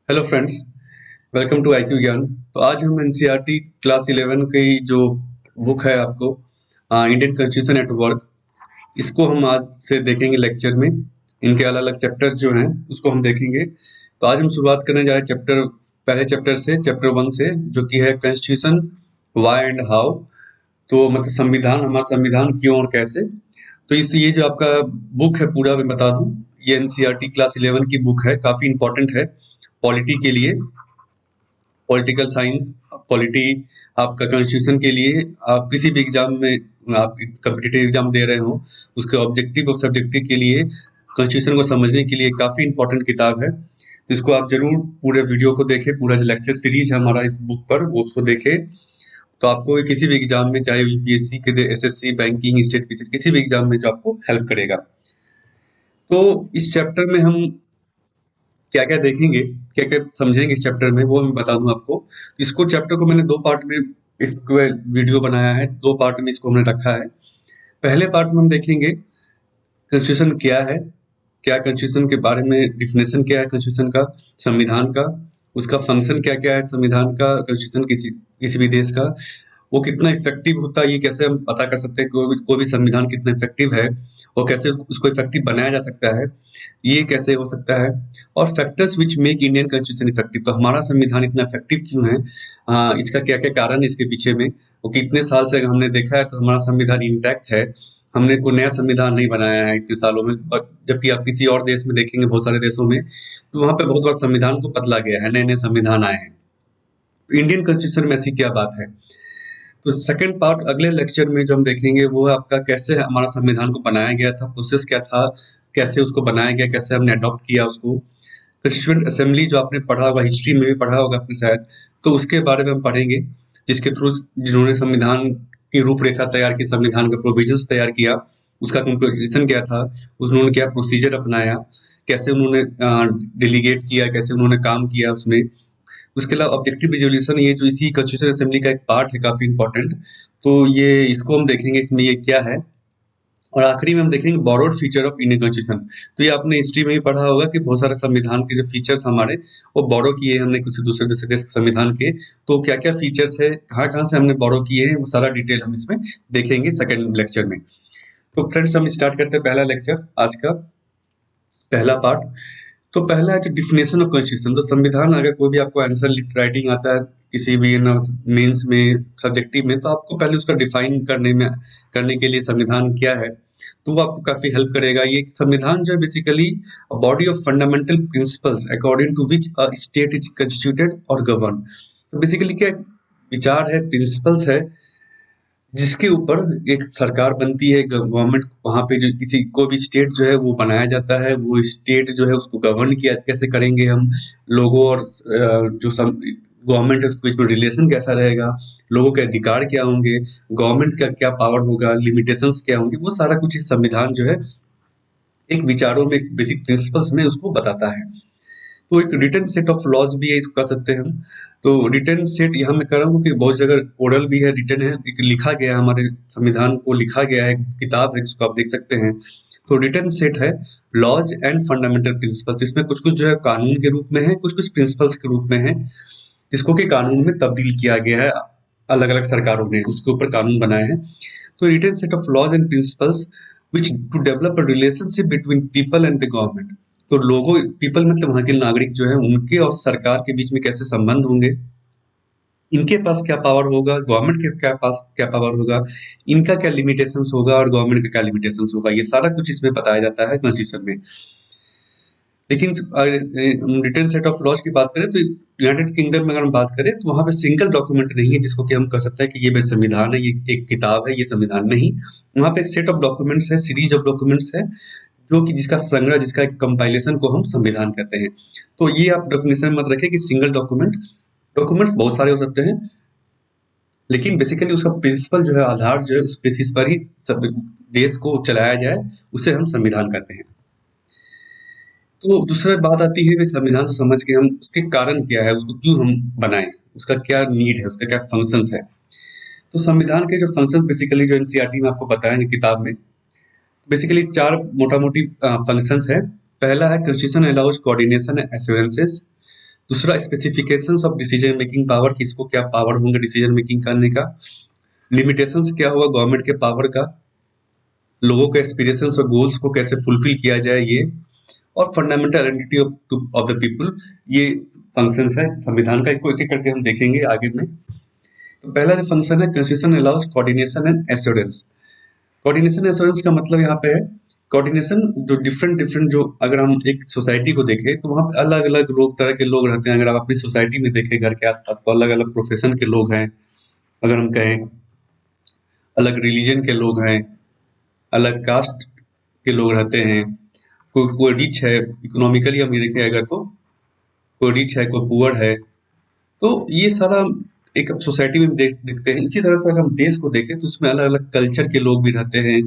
Hello friends, welcome to IQ Gyan. तो आज हम एनसीईआरटी क्लास 11 की जो बुक है आपको इंडियन कॉन्स्टिट्यूशन एट वर्क, इसको हम आज से देखेंगे लेक्चर में। इनके अलग अलग चैप्टर्स जो हैं उसको हम देखेंगे। तो आज हम शुरुआत करने जा रहे हैं पहले चैप्टर से, चैप्टर 1 से, जो कि है कॉन्स्टिट्यूशन व्हाई एंड हाउ। तो मतलब संविधान, हमारा संविधान क्यों और कैसे। तो इस ये जो आपका बुक है पूरा मैं बता दूं, ये एनसीईआरटी क्लास 11 की बुक है, काफी इंपॉर्टेंट है पॉलिटी के लिए, पॉलिटिकल साइंस, पॉलिटी, आपका कॉन्स्टिट्यूशन के लिए। आप किसी भी एग्जाम में, आप कम्पिटिटिव एग्जाम दे रहे हो, उसके ऑब्जेक्टिव और सब्जेक्टिव के लिए कॉन्स्टिट्यूशन को समझने के लिए काफ़ी इंपॉर्टेंट किताब है। तो इसको आप जरूर पूरे वीडियो को देखें, पूरा जो लेक्चर सीरीज है हमारा इस बुक पर वो उसको देखें। तो आपको किसी भी एग्जाम में, चाहे यूपीएससी के, एसएससी, बैंकिंग, स्टेट पीसीएस, किसी भी एग्जाम में जो आपको हेल्प करेगा। तो इस चैप्टर में हम क्या क्या देखेंगे, क्या क्या समझेंगे इस चैप्टर में, वो मैं बता दूं आपको। इसको चैप्टर को मैंने दो पार्ट में इसको वीडियो बनाया है, दो पार्ट में इसको हमने रखा है। पहले पार्ट में हम देखेंगे कॉन्स्टिट्यूशन क्या है, क्या कॉन्स्टिट्यूशन के बारे में डिफिनेशन क्या है कॉन्स्टिट्यूशन का, संविधान का, उसका फंक्शन क्या क्या है संविधान का, कॉन्स्टिट्यूशन किसी किसी भी देश का, वो कितना इफेक्टिव होता है, ये कैसे हम पता कर सकते हैं कोई भी संविधान कितना इफेक्टिव है, और कैसे उसको इफेक्टिव बनाया जा सकता है, ये कैसे हो सकता है। और factors which make Indian constitution effective, तो हमारा संविधान इतना इफेक्टिव क्यों है, इसका क्या क्या कारण है इसके पीछे में, वो कितने साल से अगर हमने देखा है तो हमारा संविधान इंटैक्ट है, हमने कोई नया संविधान नहीं बनाया है इतने सालों में। जबकि आप किसी और देश में देखेंगे, बहुत सारे देशों में, तो वहां पे बहुत बार संविधान को बदला गया है, नए नए संविधान आए हैं। इंडियन कॉन्स्टिट्यूशन में ऐसी क्या बात है। तो सेकंड पार्ट अगले लेक्चर में जो हम देखेंगे वो है आपका कैसे हमारा संविधान को बनाया गया था, प्रोसेस क्या था, कैसे उसको बनाया गया, कैसे हमने अडॉप्ट किया उसको। कॉन्स्टिट्यूएंट असेंबली जो आपने पढ़ा होगा, हिस्ट्री में भी पढ़ा होगा आपने शायद, तो उसके बारे में हम पढ़ेंगे, जिसके थ्रू जिन्होंने संविधान की रूपरेखा तैयार की, संविधान का प्रोविजंस तैयार किया, उसका कंपोजिशन क्या था, उन्होंने क्या प्रोसीजर अपनाया, कैसे उन्होंने डेलीगेट किया, कैसे उन्होंने काम किया उसमें। उसके अलावा ऑब्जेक्टिव रिजोल्यूशन, ये जो इसी कॉन्स्टिट्यूशन असेंबली का एक पार्ट है, काफी इंपॉर्टेंट। तो ये इसको हम देखेंगे, इसमें ये क्या है। और आखिरी में हम देखेंगे borrowed feature of Indian constitution. तो ये आपने हिस्ट्री में भी पढ़ा होगा कि बहुत सारे संविधान के जो फीचर्स हमारे, वो बोरो किए हैं हमने किसी दूसरे दूसरे देश के संविधान के। तो क्या क्या फीचर्स है, कहाँ कहाँ से हमने बोरो किए हैं, वो सारा डिटेल हम इसमें देखेंगे सेकेंड लेक्चर में। तो फ्रेंड्स, हम स्टार्ट करते हैं पहला लेक्चर, आज का पहला पार्ट। तो पहला है जो डिफिनेशन ऑफ कॉन्स्टिट्यूशन। तो संविधान, अगर कोई भी आपको आंसर राइटिंग आता है किसी भी मेंस में, सब्जेक्टिव में, तो आपको पहले उसका डिफाइन करने के लिए संविधान क्या है, तो वो आपको काफी हेल्प करेगा। ये संविधान जो है basically body of fundamental principles according to which a state is constituted और गवर्न। तो बेसिकली क्या विचार है, प्रिंसिपल्स है, जिसके ऊपर एक सरकार बनती है, गवर्नमेंट, वहां पे जो किसी कोई भी स्टेट जो है वो बनाया जाता है, वो स्टेट जो है उसको गवर्न किया कैसे करेंगे हम, लोगों और जो गवर्नमेंट है उसके बीच में रिलेशन कैसा रहेगा, लोगों के अधिकार क्या होंगे, गवर्नमेंट का क्या पावर होगा, लिमिटेशंस क्या होंगे, वो सारा कुछ इस संविधान जो है एक विचारों में, एक बेसिक प्रिंसिपल्स में उसको बताता है। तो एक रिटन सेट ऑफ लॉज भी है, इसको कह सकते हैं हम। तो रिटन सेट यहाँ मैं कह रहा हूँ कि बहुत जगह ओरल भी है, रिटन है, एक लिखा गया है, हमारे संविधान को लिखा गया है, किताब है जिसको आप देख सकते हैं। तो रिटन सेट है लॉज एंड फंडामेंटल प्रिंसिपल्स, जिसमें कुछ कुछ जो है कानून के रूप में है, कुछ कुछ प्रिंसिपल्स के रूप में है, जिसको कि कानून में तब्दील किया गया है, अलग अलग सरकारों ने उसके ऊपर कानून बनाए हैं। तो written set of laws and principles which to develop a relationship between people and the government. तो लोगों, पीपल मतलब वहां के नागरिक जो है, उनके और सरकार के बीच में कैसे संबंध होंगे, इनके पास क्या पावर होगा, गवर्नमेंट के क्या पास क्या पावर होगा, इनका क्या लिमिटेशंस होगा और गवर्नमेंट का क्या लिमिटेशंस होगा, ये सारा कुछ इसमें बताया जाता है कॉन्स्टिट्यूशन में। लेकिन रिटन सेट ऑफ लॉज की बात करें तो यूनाइटेड किंगडम में अगर हम बात करें तो वहां पे सिंगल डॉक्यूमेंट नहीं है जिसको कि हम कह सकते हैं कि ये संविधान है, ये एक किताब है, ये संविधान नहीं। वहां पे सेट ऑफ डॉक्यूमेंट्स है, सीरीज ऑफ डॉक्यूमेंट्स है, जो कि जिसका संग्रह, जिसका एक कंपाइलेशन को हम संविधान कहते हैं। तो ये आप डेफिनेशन मत रखें कि सिंगल डॉक्यूमेंट, डॉक्यूमेंट्स बहुत सारे हो सकते हैं, लेकिन बेसिकली उसका प्रिंसिपल जो है, आधार जो है, उस बेसिस पर ही देश को चलाया जाए, उसे हम संविधान कहते हैं। तो दूसरा बात आती है, संविधान तो समझ के हम उसके कारण क्या है, उसको क्यों हम बनाएं, उसका क्या नीड है, उसका क्या फंक्शंस है। तो संविधान के जो फंक्शंस बेसिकली जो एनसीईआरटी में आपको बताया है किताब में, बेसिकली चार मोटा मोटी फंक्शंस है। पहला है constitution allows coordination and assurances. दूसरा specifications of decision making power, किसको क्या पावर होंगे डिसीजन मेकिंग करने का। लिमिटेशंस क्या होगा गवर्नमेंट के पावर का। लोगों के एस्पिरेशंस और गोल्स को कैसे फुलफिल किया जाए ये। और fundamental identity of the people, ये फंक्शंस है संविधान का। इसको एक एक करके हम देखेंगे आगे में। तो पहला जो फंक्शन है, constitution allows coordination and assurance. Coordination assurance का मतलब यहाँ पे है कोऑर्डिनेशन, जो डिफरेंट डिफरेंट, जो अगर हम एक सोसाइटी को देखें तो वहाँ पे अलग अलग लोग, तरह के लोग रहते हैं। अगर आप अपनी सोसाइटी में देखें घर के आसपास, तो अलग अलग प्रोफेशन के लोग हैं। अगर हम कहें अलग रिलीजन के लोग हैं, अलग कास्ट के लोग रहते हैं। कोई रिच है इकोनॉमिकली, हम ये देखें अगर, तो कोई रिच है कोई पुअर है। तो ये सारा एक सोसाइटी में देखते हैं। इसी तरह से अगर हम देश को देखें तो उसमें अलग अलग कल्चर के लोग भी रहते हैं।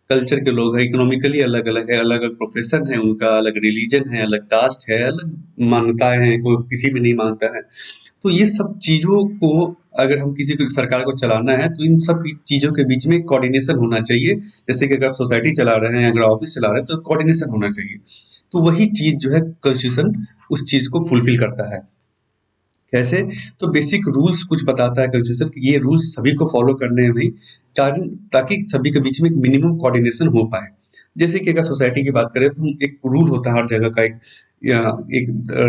कल्चर के लोग हैं, इकोनॉमिकली अलग अलग है, अलग अलग प्रोफेशन है उनका, अलग रिलीजन है, अलग कास्ट है, अलग मान्यताएं हैं, कोई किसी में नहीं मानता है। तो ये सब चीजों को अगर हम किसी को सरकार को चलाना है तो इन सब चीजों के बीच में कोऑर्डिनेशन होना चाहिए। जैसे कि अगर आप सोसाइटी चला रहे हैं, अगर ऑफिस चला रहे हैं, तो कोऑर्डिनेशन होना चाहिए। तो वही चीज जो है कॉन्स्टिट्यूशन उस चीज को फुलफिल करता है। कैसे? तो बेसिक रूल्स कुछ बताता है कॉन्स्टिट्यूशन कि ये रूल्स सभी को फॉलो करने हैं भाई, ताकि सभी के बीच में एक मिनिमम कोऑर्डिनेशन हो पाए। जैसे कि अगर सोसाइटी की बात करें तो एक रूल होता है हर जगह का, एक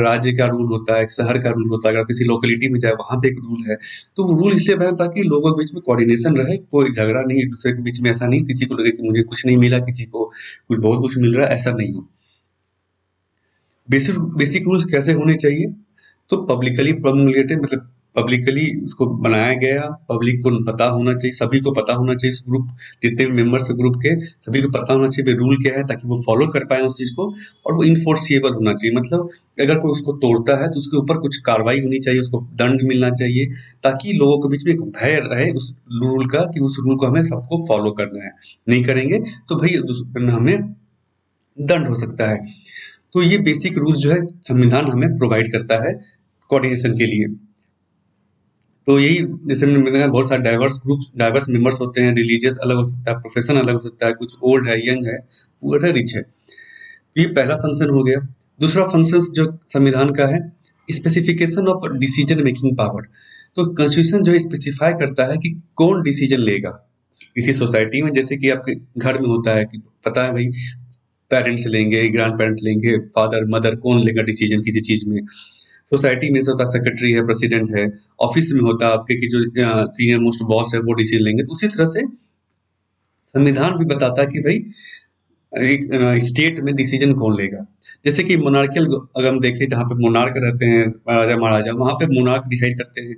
राज्य का रूल होता है, एक शहर का रूल होता है। अगर किसी लोकेलिटी में जाए वहां पे एक रूल है, तो वो रूल इसलिए बना ताकि लोगों के बीच में कोऑर्डिनेशन रहे, कोई झगड़ा नहीं, एक दूसरे के बीच में ऐसा नहीं किसी को लगे कि मुझे कुछ नहीं मिला, किसी को कुछ बहुत कुछ मिल रहा है, ऐसा नहीं हो। बेसिक बेसिक रूल्स कैसे होने चाहिए? तो पब्लिकली प्रोमulgated, मतलब पब्लिकली उसको बनाया गया, पब्लिक को पता होना चाहिए, सभी को पता होना चाहिए, इस ग्रुप जितने भी मेंबर्स है ग्रुप के, सभी को पता होना चाहिए रूल क्या है, ताकि वो फॉलो कर पाए उस चीज को। और वो इन्फोर्सिएबल होना चाहिए, मतलब अगर कोई उसको तोड़ता है तो उसके ऊपर कुछ कार्रवाई होनी चाहिए, उसको दंड मिलना चाहिए, ताकि लोगों के बीच में एक भय रहे उस रूल का कि उस रूल को हमें सबको फॉलो करना है। नहीं करेंगे तो भाई हमें दंड हो सकता है। तो ये बेसिक रूल्स जो है संविधान हमें प्रोवाइड करता है कोऑर्डिनेशन के लिए। तो यही, जैसे मैंने कहा, बहुत सारे डाइवर्स मेंबर्स होते हैं, रिलीजियस अलग हो सकता है, प्रोफेशन अलग हो सकता है, कुछ ओल्ड है, यंग है, पुअर है, रिच है। तो ये पहला फंक्शन हो गया। दूसरा फंक्शन जो संविधान का है, specification of decision making power. तो कॉन्स्टिट्यूशन जो है स्पेसिफाई करता है कि कौन डिसीजन लेगा किसी सोसाइटी में। जैसे कि आपके घर में होता है कि पता है भाई, पेरेंट्स लेंगे, ग्रैंड पेरेंट लेंगे, फादर मदर, कौन लेगा डिसीजन किसी चीज में। सोसाइटी में से होता है सेक्रेटरी है, प्रेसिडेंट है। ऑफिस में होता है आपके कि जो सीनियर मोस्ट बॉस है वो डिसीजन लेंगे। तो उसी तरह से संविधान भी बताता है कि भाई एक स्टेट में डिसीजन कौन लेगा। जैसे कि मोनार्कियल अगर हम देखें, जहाँ पे मोनार्क रहते हैं, राजा महाराजा, वहां पे मोनार्क डिसाइड करते हैं।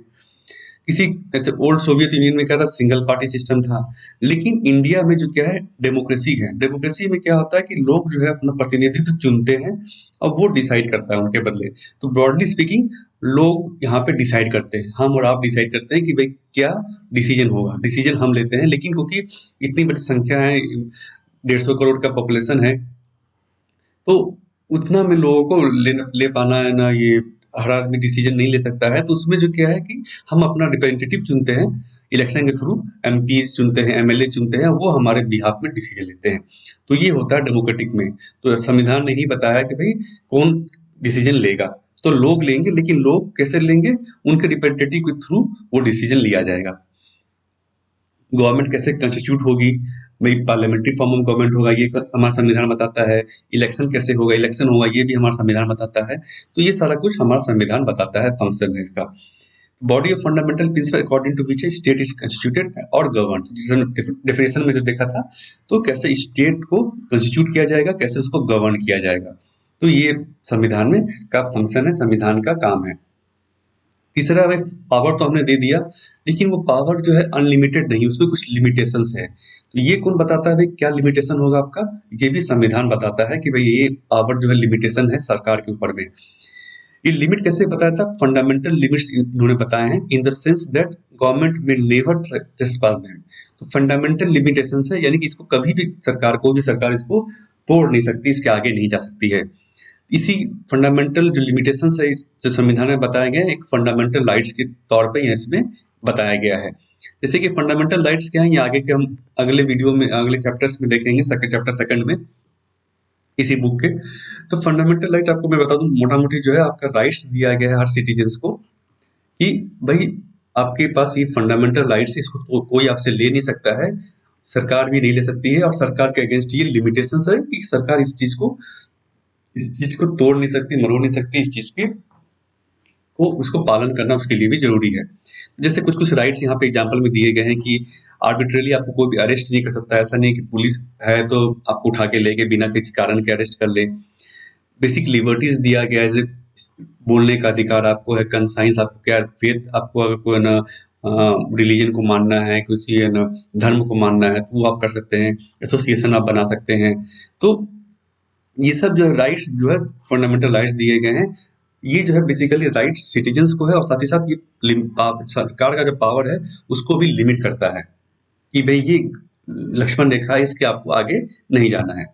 किसी जैसे ओल्ड सोवियत यूनियन में क्या था, सिंगल पार्टी सिस्टम था। लेकिन इंडिया में जो क्या है, डेमोक्रेसी है। डेमोक्रेसी में क्या होता है कि लोग जो है अपना प्रतिनिधित्व चुनते हैं और वो डिसाइड करता है उनके बदले। तो ब्रॉडली स्पीकिंग, लोग यहाँ पे डिसाइड करते हैं, हम और आप डिसाइड करते हैं कि भाई क्या डिसीजन होगा। डिसीजन हम लेते हैं, लेकिन क्योंकि इतनी बड़ी संख्या है, 150 करोड़ का पॉपुलेशन है, तो उतना में लोगों को ले पाना है ना, ये हर आदमी डिसीजन नहीं ले सकता है। तो उसमें जो क्या है कि हम अपना रिप्रेजेंटेटिव चुनते हैं इलेक्शन के थ्रू, एमपीज चुनते हैं, एमएलए चुनते हैं, वो हमारे बिहाफ में डिसीजन लेते हैं। तो ये होता है डेमोक्रेटिक में। तो संविधान ने ही बताया कि भाई कौन डिसीजन लेगा, तो लोग लेंगे, लेकिन लोग कैसे लेंगे, उनके रिप्रेजेंटेटिव के थ्रू वो डिसीजन लिया जाएगा। गवर्नमेंट कैसे कंस्टिट्यूट होगी, भाई पार्लियामेंट्री फॉर्म ऑफ गवर्नमेंट होगा, ये हमारा संविधान बताता है। इलेक्शन कैसे होगा, इलेक्शन होगा, ये भी हमारा संविधान बताता है। तो ये सारा कुछ हमारा संविधान बताता है, फंक्शन है इसका। Body of fundamental principle according to which state is constituted और गवर्न, जिसे डेफिनेशन में जो देखा था, तो कैसे स्टेट को कंस्टिट्यूट किया जाएगा, कैसे उसको गवर्न किया जाएगा। तो ये संविधान में का फंक्शन है, संविधान का काम है। तीसरा, भाई पावर तो हमने दे दिया, लेकिन वो पावर जो है अनलिमिटेड नहीं, उसमें कुछ लिमिटेशंस है। तो ये कौन बताता है भाई क्या लिमिटेशन होगा आपका? ये भी संविधान बताता है कि भाई ये पावर जो है लिमिटेशन है सरकार के ऊपर में। ये लिमिट कैसे बताया था? फंडामेंटल लिमिट्स इन्होंने बताए हैं, in the sense that government में नेवर ट्रेस्पास देम। तो फंडामेंटल लिमिटेशंस है, यानी कि इसको कभी भी सरकार, कोई भी सरकार इसको तोड़ नहीं सकती, इसके आगे नहीं जा सकती है। इसी फंडामेंटल जो लिमिटेशंस है जो संविधान में बताए गए, एक फंडामेंटल राइट्स के तौर पे ये इसमें बताया गया है। जैसे कि फंडामेंटल राइट्स क्या है, ये आगे के हम अगले वीडियो में, अगले चैप्टर्स में देखेंगे, सेकंड चैप्टर सेकंड में। इसी बुक के। तो फंडामेंटल राइट आपको मैं बता दूं, मोटा मोटी जो है आपका राइट्स दिया गया है हर सिटीजन्स को कि भाई आपके पास ये फंडामेंटल राइट्स है, इसको कोई आपसे ले नहीं सकता है, सरकार भी नहीं ले सकती है, और सरकार के अगेंस्ट ये लिमिटेशंस है कि सरकार इस चीज को तोड़ नहीं सकती, मरोड़ नहीं सकती, इस चीज की को उसको पालन करना उसके लिए भी जरूरी है। जैसे कुछ कुछ राइट्स यहाँ पे एग्जांपल में दिए गए हैं कि आर्बिट्रेरली आपको कोई भी अरेस्ट नहीं कर सकता, ऐसा नहीं कि पुलिस है तो आपको उठा के लेके बिना किसी कारण के अरेस्ट कर ले। बेसिक लिबर्टीज दिया गया है, जैसे बोलने का अधिकार आपको है, कंसाइंस आपको क्या फेथ, आपको अगर कोई ना रिलीजन को मानना है, किसी है ना धर्म को मानना है तो वो आप कर सकते हैं, एसोसिएशन आप बना सकते हैं। तो ये सब जो है राइट्स जो है फंडामेंटल राइट्स दिए गए हैं, ये जो है बेसिकली राइट्स सिटीजन्स को है, और साथ ही साथ ये सरकार का जो पावर है उसको भी लिमिट करता है कि भाई ये लक्ष्मण रेखा है, इसके आपको आगे नहीं जाना है।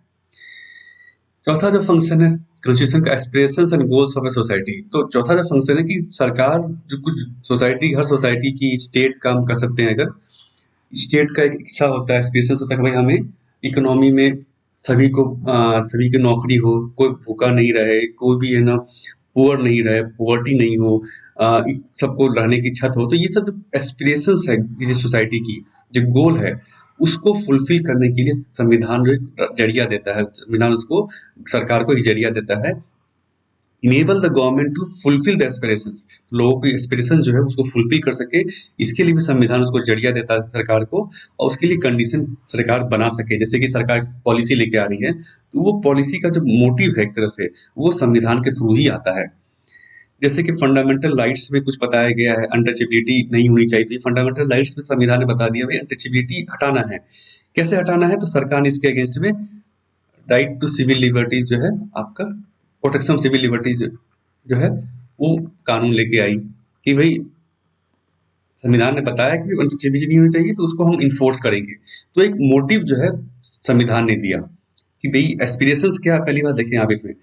चौथा जो फंक्शन है कॉन्स्टिट्यूशन का, aspirations and goals of a society. तो चौथा जो फंक्शन है कि सरकार जो कुछ सोसाइटी, हर सोसाइटी की स्टेट काम कर सकते हैं, अगर स्टेट का एक इच्छा होता है, एस्पिरेशंस होता है कि भाई हमें इकोनॉमी में सभी की नौकरी हो, कोई भूखा नहीं रहे, कोई भी है ना पुअर नहीं रहे, पुअर्टी नहीं हो, सबको रहने की छत हो। तो ये सब जो एस्पिरेशंस है किसी सोसाइटी की, जो गोल है, उसको फुलफिल करने के लिए संविधान जो एक जरिया देता है, संविधान उसको सरकार को एक जरिया देता है, enable the government to fulfil the aspirations, लोगों की एस्पिरेशन जो है उसको फुलफिल कर सके, इसके लिए भी संविधान उसको जरिया देता है सरकार को, और उसके लिए कंडीशन सरकार बना सके। जैसे कि सरकार पॉलिसी लेके आ रही है तो वो पॉलिसी का जो मोटिव है एक तरह से वो संविधान के थ्रू ही आता है। जैसे कि फंडामेंटल राइट्स में कुछ बताया गया है, अनटचेबिलिटी नहीं होनी चाहिए थी, फंडामेंटल राइट्स में संविधान ने बता दिया भाई अनटचेबिलिटी हटाना है। कैसे हटाना है? तो सरकार ने इसके अगेंस्ट में राइट टू सिविल लिबर्टीज जो है आपका प्रोटेक्शन सिविल लिबर्टीज जो है वो कानून लेके आई कि भाई संविधान ने बताया कि अनटचेबिलिटी नहीं होनी चाहिए तो उसको हम इन्फोर्स करेंगे। तो एक मोटिव जो है संविधान ने दिया कि भाई एस्पिरेशंस क्या है, पहली बात देखें आप इसमें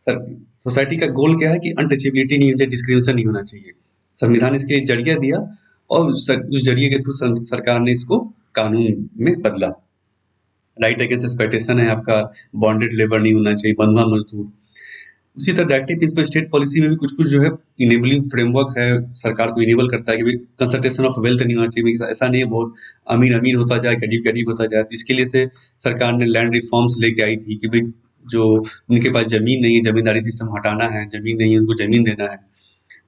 सर, सोसाइटी का गोल क्या है कि अनटचेबिलिटी नहीं होनी चाहिए, डिस्क्रिमिनेशन नहीं होना चाहिए। संविधान इसके लिए जरिया दिया और उस जरिए के थ्रू सरकार ने इसको कानून में बदला। राइट अगेंस्ट एक्सप्लॉयटेशन है आपका, बॉन्डेड लेबर नहीं होना चाहिए, बंधुआ मजदूर। उसी तरह डायरेक्टिव प्रिंसिपल स्टेट पॉलिसी में भी कुछ कुछ जो है इनेबलिंग फ्रेमवर्क है, सरकार को इनेबल करता है कि भाई कंसंट्रेशन ऑफ वेल्थ नहीं होना चाहिए, ऐसा नहीं है बहुत अमीर अमीर होता जाए, गरीब गरीब होता जाए। तो इसके लिए से सरकार ने लैंड रिफॉर्म्स लेके आई थी कि भाई जो उनके पास जमीन नहीं है, जमींदारी सिस्टम हटाना है, जमीन नहीं है उनको जमीन देना है।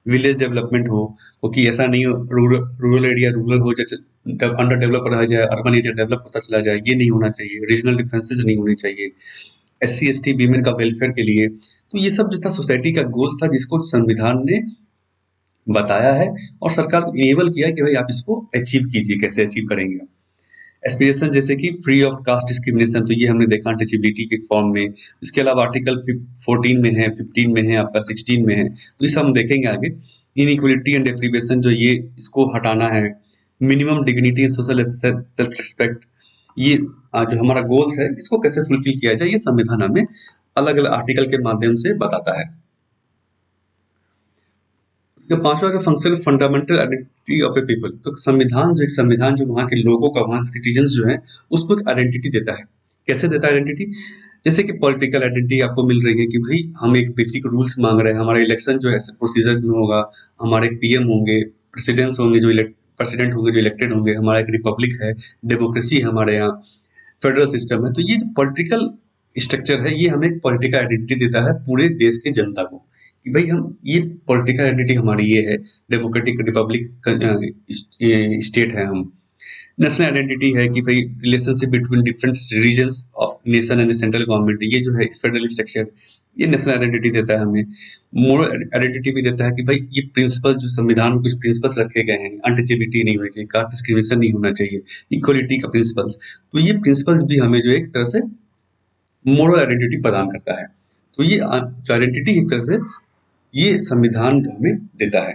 विलेज डेवलपमेंट हो, क्योंकि ऐसा नहीं हो रूरल एरिया रूरल हो जाए, अंडर डेवलप रह जाए, अर्बन एरिया डेवलप होता चला जाए, ये नहीं होना चाहिए। रीजनल डिफरेंसेस नहीं होने चाहिए, SC ST वीमेन का वेलफेयर के लिए। तो ये सब जो था सोसाइटी का गोल्स था जिसको संविधान ने बताया है और सरकार को इनेबल किया कि भाई आप इसको अचीव कीजिए। कैसे अचीव करेंगे आप? एस्पिरेशन जैसे कि फ्री ऑफ कास्ट डिस्क्रिमिनेशन, तो ये हमने देखा अनटचेबिलिटी के फॉर्म में। इसके अलावा आर्टिकल 14 में है, 15 में है, आपका 16 में है, तो इसे हम देखेंगे आगे। इनइक्वलिटी एंड डेप्रिवेशन जो ये इसको हटाना है। Minimum dignity and social self respect, ये जो हमारा गोल्स है इसको कैसे फुलफिल किया जाए, ये संविधान हमें अलग अलग आर्टिकल के माध्यम से बताता है। जो पांचवा जो फंक्शन है fundamental identity of A people, तो संविधान जो वहाँ के लोगों का, वहाँ के सिटीजन्स जो है उसको एक आइडेंटिटी देता है। कैसे देता है आइडेंटिटी? जैसे कि पॉलिटिकल आइडेंटिटी आपको मिल रही है कि भाई हम एक बेसिक रूल्स मांग रहे हैं, हमारा इलेक्शन जो है प्रोसीजर्स में होगा, हमारे PM होंगे, प्रेसिडेंट्स होंगे जो प्रेसिडेंट होंगे जो इलेक्टेड होंगे, हमारा एक रिपब्लिक है, डेमोक्रेसी है हमारे यहाँ, फेडरल सिस्टम है। तो ये जो पॉलिटिकल स्ट्रक्चर है ये हमें पॉलिटिकल आइडेंटिटी देता है पूरे देश के जनता को कि भाई हम ये पॉलिटिकल आइडेंटिटी हमारी ये है, डेमोक्रेटिक रिपब्लिक स्टेट है हम। नेशनल आइडेंटिटी है कि भाई relationship between different regions of nation and central government, ये जो है फेडरल स्ट्रक्चर, ये नेशनल आइडेंटिटी देता है हमें। मोरल आइडेंटिटी भी देता है कि भाई ये प्रिंसिपल जो संविधान में कुछ प्रिंसिपल्स रखे गए हैं, अनटचेबिलिटी नहीं होनी चाहिए, कास्ट डिस्क्रिमिनेशन नहीं होना चाहिए, इक्वलिटी का प्रिंसिपल्स, तो ये प्रिंसिपल भी हमें जो एक तरह से मोरल आइडेंटिटी प्रदान करता है। तो ये जो आइडेंटिटी एक तरह से ये संविधान हमें देता है।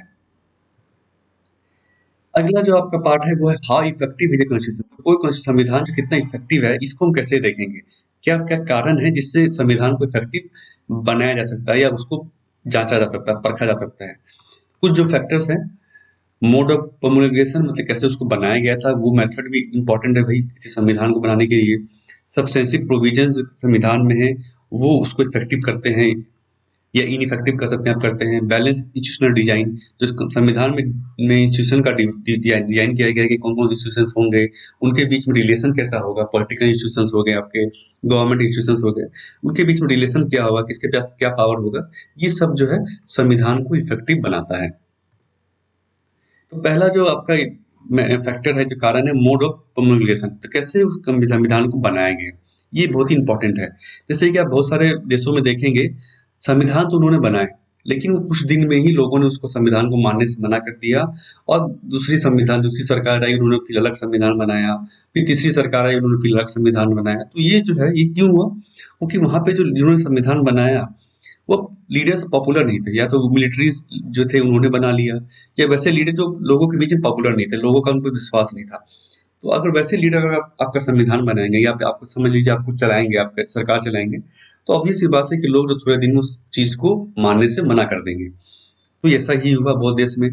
अगला जो आपका पार्ट है वो है हाउ इफेक्टिव इज कॉन्स्टिट्यूशन। कोई संविधान जो कितना इफेक्टिव है इसको हम कैसे देखेंगे, क्या क्या कारण है जिससे संविधान को इफेक्टिव बनाया जा सकता है या उसको जांचा जा सकता है, परखा जा सकता है। कुछ जो फैक्टर्स हैं, मोड ऑफ प्रोमulgation, मतलब कैसे उसको बनाया गया था, वो मेथड भी इम्पोर्टेंट है भाई किसी संविधान को बनाने के लिए। सब्सटेंसिव प्रोविजंस संविधान में है वो उसको इफेक्टिव करते हैं या इनइफेक्टिव कर सकते हैं, आप करते हैं। बैलेंस इंस्टीट्यूशनल डिजाइन, जो संविधान में इंस्टीट्यूशन का डिजाइन किया गया है कि कौन कौन इंस्टीट्यूशन होंगे, उनके बीच में रिलेशन कैसा होगा। पॉलिटिकल इंस्टीट्यूशन हो गए, आपके गवर्नमेंट इंस्टीट्यूशन हो गए, उनके बीच में रिलेशन क्या होगा, किसके पास क्या पावर होगा, ये सब जो है संविधान को इफेक्टिव बनाता है। तो पहला जो आपका फैक्टर है, जो कारण है, मोड ऑफ प्रोमulgation, तो कैसे उस संविधान को बनाया गया, ये बहुत ही इंपॉर्टेंट है। जैसे कि आप बहुत सारे देशों में देखेंगे, संविधान तो उन्होंने बनाए, लेकिन वो कुछ दिन में ही लोगों ने उसको संविधान को मानने से मना कर दिया, और दूसरी सरकार आई, उन्होंने फिर अलग संविधान बनाया, फिर तीसरी सरकार आई, उन्होंने फिर अलग संविधान बनाया। तो ये जो है, ये क्यों हुआ? क्योंकि वहां पे जो जिन्होंने संविधान बनाया, वो लीडर्स पॉपुलर नहीं थे, या तो मिलिट्रीज जो थे उन्होंने बना लिया, या वैसे लीडर जो लोगों के बीच में पॉपुलर नहीं थे, लोगों का उन पर विश्वास नहीं था। तो अगर वैसे लीडर अगर आपका संविधान बनाएंगे, या आपको समझ लीजिए आप कुछ चलाएंगे, आपका सरकार चलाएंगे, तो ऑब्वियस सी बात है कि लोग जो थोड़े दिन में उस चीज को मानने से मना कर देंगे। तो ऐसा ही हुआ बहुत देश में।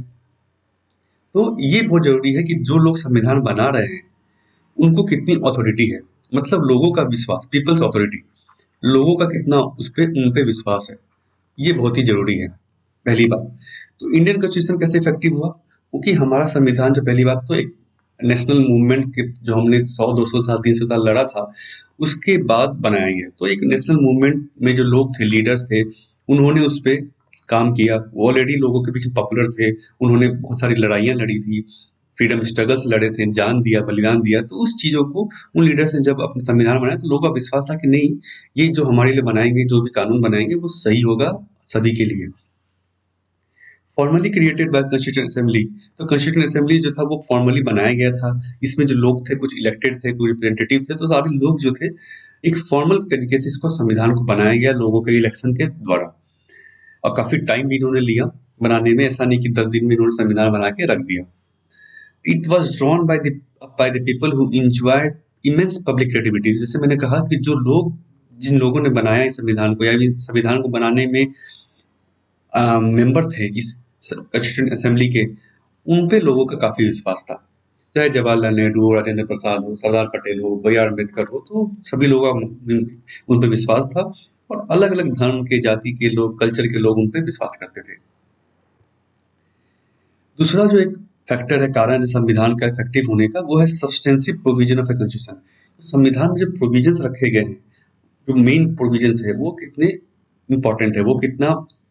तो ये बहुत जरूरी है कि जो लोग संविधान बना रहे हैं, उनको कितनी अथॉरिटी है, मतलब लोगों का विश्वास, पीपल्स अथॉरिटी, लोगों का कितना उन पे विश्वास है, ये बहुत ही जरूरी है, पहली बात। तो इंडियन कॉन्स्टिट्यूशन कैसे इफेक्टिव हुआ? क्योंकि हमारा संविधान जो, पहली बात तो एक नेशनल मूवमेंट के जो हमने 100-200 साल 300 साल लड़ा था, उसके बाद बनाया गया। तो एक नेशनल मूवमेंट में जो लोग थे, लीडर्स थे, उन्होंने उस पे काम किया, वो ऑलरेडी लोगों के बीच में पॉपुलर थे, उन्होंने बहुत सारी लड़ाइयाँ लड़ी थी, फ्रीडम स्ट्रगल्स लड़े थे, जान दिया, बलिदान दिया। तो उस चीज़ों को उन लीडर्स ने जब अपना संविधान बनाया, तो लोगों का विश्वास था कि नहीं, ये जो हमारे लिए बनाएंगे, जो भी कानून बनाएंगे, वो सही होगा सभी के लिए। Formally created by constituent assembly, तो कॉन्स्टिट्यूएंट असेंबली जो था वो फॉर्मली बनाया गया था। इसमें जो लोग थे, कुछ इलेक्टेड थे, कुछ रिप्रेजेंटेटिव थे, तो सारे लोग जो थे, एक फॉर्मल तरीके से इसको संविधान को बनाया गया लोगों के इलेक्शन के द्वारा। और काफी टाइम भी इन्होंने लिया बनाने में, ऐसा नहीं कि 10 दिन में इन्होंने संविधान बना के रख दिया। It was drawn by the people who enjoy immense public credibility. जैसे मैंने कहा कि जो लोग, जिन लोगों ने बनाया इस संविधान को, या इस संविधान को बनाने में मेंबर थे इस कॉन्स्टिट्यूएंट असेंबली के, उन पे लोगों का काफी विश्वास था। चाहे जवाहरलाल नेहरू हो, राजेंद्र प्रसाद हो, सरदार पटेल हो, बी आर अम्बेडकर हो, तो सभी लोगों का उन पे विश्वास था, और अलग अलग धर्म के, जाति के लोग, कल्चर के लोग उन पे विश्वास करते थे। दूसरा जो एक फैक्टर है, कारण है संविधान का इफेक्टिव होने का, वो है substantive provision of a constitution. संविधान में जो प्रोविजंस रखे गए हैं, जो मेन प्रोविजंस है, वो कितने इंपॉर्टेंट है, वो कितना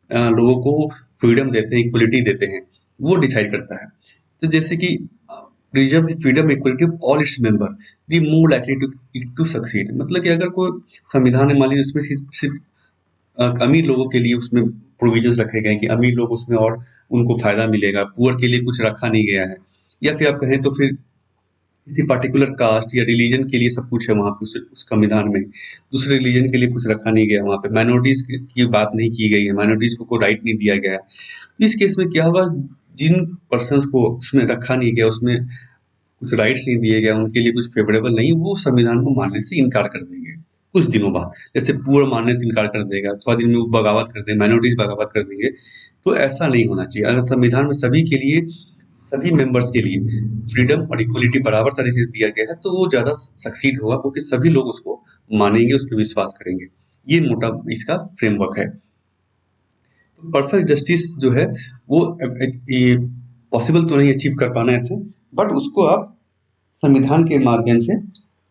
लोगों को फ्रीडम देते हैं, इक्वलिटी देते हैं, वो डिसाइड करता है। तो जैसे कि reserve the freedom equality of all its member, the more likely to succeed. मतलब कि अगर कोई संविधान है, मान लीजिए उसमें सिर्फ अमीर लोगों के लिए उसमें प्रोविजंस रखे गए हैं कि अमीर लोग उसमें और उनको फायदा मिलेगा, पुअर के लिए कुछ रखा नहीं गया है। या फिर आप कहें तो फिर किसी पर्टिकुलर कास्ट या रिलीजन के लिए सब कुछ है वहाँ पे उस संविधान में, दूसरे रिलीजन के लिए कुछ रखा नहीं गया वहाँ पे, माइनॉरिटीज की बात नहीं की गई है, माइनॉरिटीज को कोई राइट नहीं दिया गया है। तो इस केस में क्या होगा, जिन पर्सनस को उसमें रखा नहीं गया, उसमें कुछ राइट्स नहीं दिए गए, उनके लिए कुछ फेवरेबल नहीं, वो संविधान को मानने से इनकार कर देंगे कुछ दिनों बाद। जैसे पुअर मानने से इनकार कर देगा, थोड़ा दिन में वो बगावत कर देंगे, माइनॉरिटीज बगावत कर देंगे। तो ऐसा नहीं होना चाहिए। अगर संविधान में सभी के लिए, सभी मेंबर्स के लिए फ्रीडम और इक्वलिटी बराबर तरीके से दिया गया है, तो वो ज्यादा सक्सीड होगा, क्योंकि सभी लोग उसको मानेंगे, उस पर विश्वास करेंगे। ये मोटा इसका फ्रेमवर्क है। तो परफेक्ट जस्टिस जो है, वो ये पॉसिबल तो नहीं अचीव कर पाना ऐसे, बट उसको आप संविधान के माध्यम से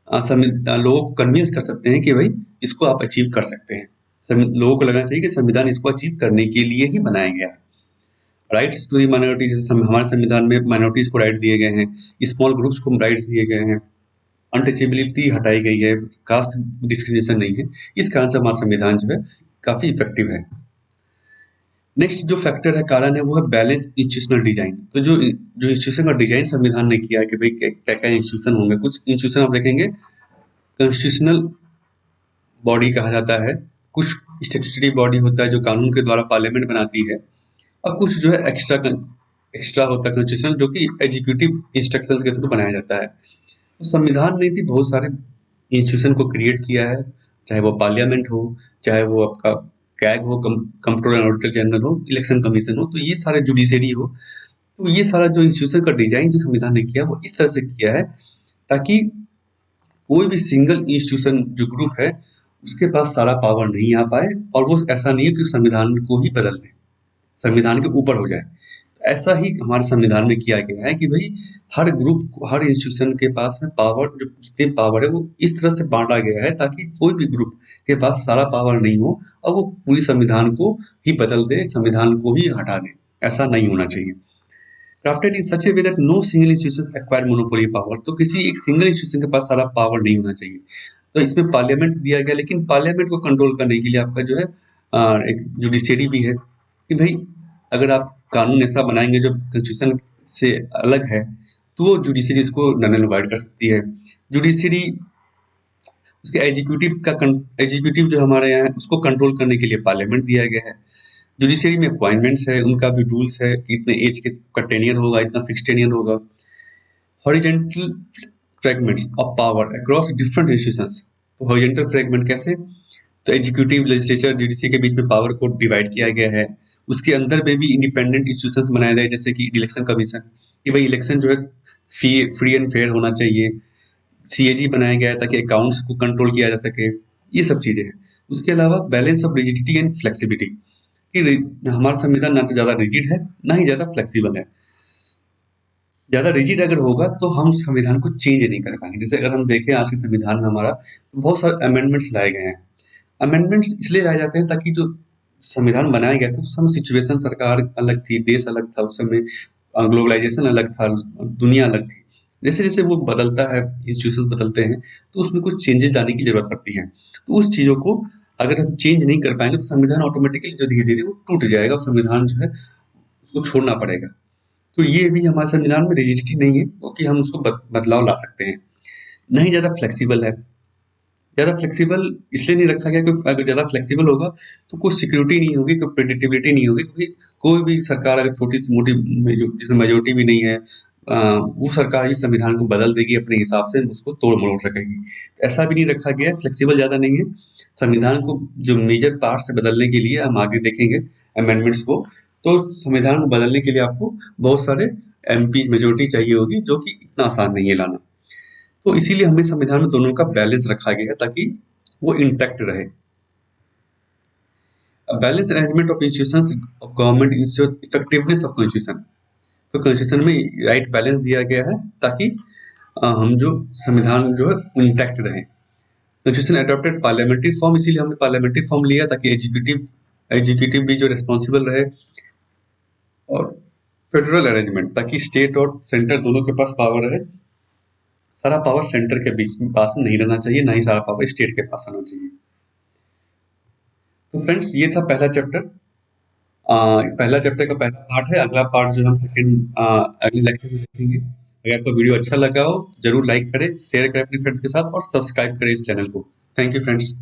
लोगों को कन्विंस कर सकते हैं कि भाई इसको आप अचीव कर सकते हैं। लोगों को लगना चाहिए कि संविधान इसको अचीव करने के लिए ही बनाया गया है। राइट्स टू माइनॉरिटीज, हमारे संविधान में माइनॉरिटीज को राइट दिए गए हैं, स्मॉल ग्रुप्स को राइट्स दिए गए हैं, अनटचेबिलिटी हटाई गई है, कास्ट डिस्क्रिमिनेशन नहीं है। इस कारण से हमारा संविधान जो है काफी इफेक्टिव है। नेक्स्ट जो फैक्टर है, कारण है, वो है बैलेंस इंस्टीट्यूशनल डिजाइन। तो जो इंस्टीट्यूशन का डिजाइन संविधान ने किया है कि भाई क्या क्या इंस्टीट्यूशन होंगे। कुछ इंस्टीट्यूशन आप देखेंगे कॉन्स्टिट्यूशनल बॉडी कहा जाता है, कुछ स्टैट्यूटरी बॉडी होता है जो कानून के द्वारा पार्लियामेंट बनाती है, और कुछ जो है एक्स्ट्रा होता है कॉन्स्टिट्यूशन, जो कि एग्जीक्यूटिव इंस्ट्रक्शंस के थ्रू बनाया जाता है। तो संविधान ने भी बहुत सारे इंस्टीट्यूशन को क्रिएट किया है, चाहे वो पार्लियामेंट हो, चाहे वो आपका कैग हो, कंप्ट्रोलर एंड ऑडिटर जनरल हो, इलेक्शन कमीशन हो, तो ये सारे जुडिशरी हो। तो ये सारा जो इंस्टीट्यूशन का डिजाइन जो संविधान ने किया, वो इस तरह से किया है ताकि कोई भी सिंगल इंस्टीट्यूशन जो ग्रुप है, उसके पास सारा पावर नहीं आ पाए, और वो ऐसा नहीं है कि संविधान को ही बदल दे, संविधान के ऊपर हो जाए। ऐसा ही हमारे संविधान में किया गया है कि भाई हर ग्रुप, हर इंस्टीट्यूशन के पास में पावर, जो जितनी पावर है वो इस तरह से बांटा गया है ताकि कोई भी ग्रुप के पास सारा पावर नहीं हो और वो पूरी संविधान को ही बदल दे, संविधान को ही हटा दे। ऐसा नहीं होना चाहिए। Crafted in such a way that no single institution acquire monopoly power, तो किसी एक सिंगल इंस्टीट्यूशन के पास सारा पावर नहीं होना चाहिए। तो इसमें पार्लियामेंट दिया गया, लेकिन पार्लियामेंट को कंट्रोल करने के लिए आपका जो है एक जुडिशरी भी है कि भाई अगर आप कानून ऐसा बनाएंगे जो कॉन्स्टिट्यूशन से अलग है, तो वो जुडिशरी इसको नल एंड वॉइड कर सकती है। जुडिशरी उसके एग्जीक्यूटिव जो हमारे यहाँ है उसको कंट्रोल करने के लिए पार्लियामेंट दिया गया है। जुडिशरी में अपॉइंटमेंट्स है, उनका भी रूल्स है कि इतने एज के का टेन्योर होगा, इतना फिक्स टेन्योर होगा। Horizontal fragments of power across different institutions. तो हॉरिजॉन्टल फ्रेगमेंट कैसे? तो एग्जीक्यूटिव, लेजिस्लेचर, जुडिशरी के बीच में पावर को डिवाइड किया गया है। उसके अंदर में भी इंडिपेंडेंट इंस्टीट्यूशंस बनाए गए, जैसे कि इलेक्शन कमीशन, कि भाई इलेक्शन जो है फ्री एंड फेयर होना चाहिए। सीएजी बनाया गया है ताकि अकाउंट्स को कंट्रोल किया जा सके। ये सब चीजें हैं। उसके अलावा balance of rigidity and flexibility, कि हमारा संविधान ना तो ज्यादा रिजिड है ना ही ज्यादा फ्लेक्सिबल है। ज्यादा रिजिड अगर होगा तो हम संविधान को चेंज नहीं कर पाएंगे। जैसे अगर हम देखें आज के संविधान में हमारा, तो बहुत सारे अमेंडमेंट्स लाए गए हैं। अमेंडमेंट्स इसलिए लाए जाते हैं ताकि जो संविधान बनाया गया था उस समय सिचुएशन, सरकार अलग थी, देश अलग था उस समय, ग्लोबलाइजेशन अलग था, दुनिया अलग थी। जैसे जैसे वो बदलता है, इंस्टीट्यूशन बदलते हैं, तो उसमें कुछ चेंजेस लाने की जरूरत पड़ती है। तो उस चीजों को अगर हम चेंज नहीं कर पाएंगे तो संविधान ऑटोमेटिकली जो धीरे धीरे वो टूट जाएगा और संविधान जो है उसको छोड़ना पड़ेगा। तो ये भी हमारे संविधान में रिजिडिटी नहीं है, क्योंकि हम उसको बदलाव ला सकते हैं। नहीं ज्यादा फ्लेक्सिबल है। ज़्यादा फ्लेक्सिबल इसलिए नहीं रखा गया क्योंकि अगर ज़्यादा फ्लेक्सिबल होगा तो कोई सिक्योरिटी नहीं होगी, कोई प्रेडिक्टेबिलिटी नहीं होगी, क्योंकि कोई भी सरकार अगर छोटी सी मोटी जिसमें मेजोरिटी भी नहीं है, वो सरकार इस संविधान को बदल देगी अपने हिसाब से, उसको तोड़ मरोड़ सकेगी। ऐसा भी नहीं रखा गया है, फ्लेक्सिबल ज़्यादा नहीं है। संविधान को जो मेजर पार्ट से बदलने के लिए हम आगे देखेंगे अमेंडमेंट्स को, तो संविधान को बदलने के लिए आपको बहुत सारे एमपी मेजोरिटी चाहिए होगी, जो कि इतना आसान नहीं है लाना। तो इसीलिए हमें संविधान में दोनों का बैलेंस रखा गया है ताकि वो इंटैक्ट रहे। Balance arrangement of institutions of government ensure effectiveness of constitution. तो कॉन्स्टिट्यूशन में राइट बैलेंस दिया गया है ताकि हम जो संविधान जो है इंटैक्ट रहे। कॉन्स्टिट्यूशन अडॉप्टेड पार्लियामेंट्री फॉर्म, इसीलिए हमने पार्लियामेंट्री फॉर्म लिया ताकि एग्जीक्यूटिव भी जो रिस्पॉन्सिबल रहे, और फेडरल अरेंजमेंट ताकि स्टेट और सेंटर दोनों के पास पावर रहे। सारा पावर सेंटर के बीच में पास नहीं रहना चाहिए, ना ही सारा पावर स्टेट के पास आना चाहिए। तो फ्रेंड्स ये था पहला चैप्टर। पहला चैप्टर का पहला पार्ट है। अगला पार्ट जो हम सेकंड अगले लेक्चर में देखेंगे। अगर आपको वीडियो अच्छा लगा हो तो जरूर लाइक करें, शेयर करें अपने फ्रेंड्स के साथ और सब्सक्राइब करें इस चैनल को। Thank you friends.